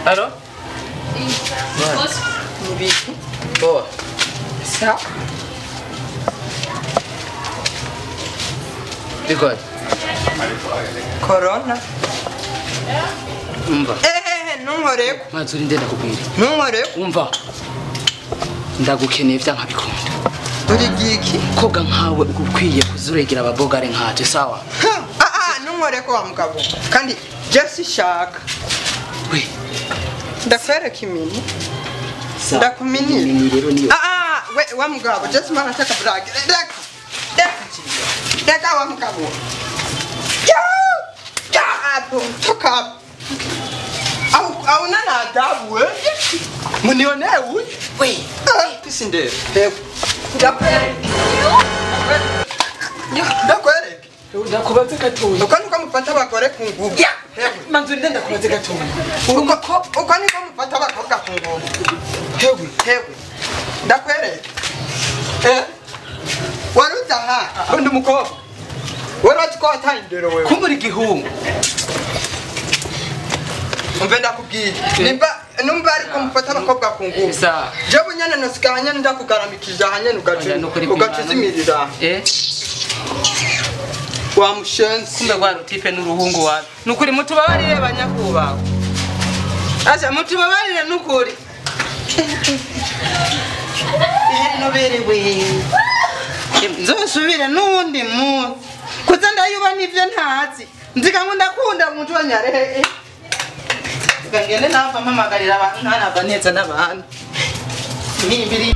Allô? Boa. Sa. Bigode. Corona. Umva. Ntunkoreko. Mazuri ndenda kubwira. Ntunkoreko. Umva. Ndagukeneye vyanka bikunda. Uri giki? Koga nkawe ukwiye kuzuregera ababogare nkaje sawa? Ntunkoreko wa mugabo. Kandi Jesse shaka. We. Ndakwereka imini. Ndakuminira. Imini rero niyo. We wa mugabo Jesse mana taka brag. Deka wa mugabo. Ya apo toka. Au nana adabu we. Munione huyu? We. Pisinde. Ndakwere. Ndakubaze gatoya. Ukani ko mufata abagore ku nguvu. Manzuri ndenda kubaze gatoya. Ukani ko mufata abakobwa ku nguvu. Hewe. Ndakwere. Waruta ha. Undi mukobwa. Warati ko atayindero wewe. Kumbura igihungu. Umvenda kubwira. Numva ariko mufata abakobwa ku nguvu. Sa. Jewe nyane nasikanya ndakugaramikije hanye ugacizimirira. Wa mushenzi. Kumbe kwa rutipe n'uruhungu wawe. Nukuri mutubabarire banyakubaho. Asa mutubabarire nukuri. Noberewe. Nzosubire nundi muntu. Kuza ndayuba nivyo ntazi. Nzika ngo ndakunda umuntu wanyare. Ngene nava mpamagarira abantu ntanava neza n'abantu. Nimbiri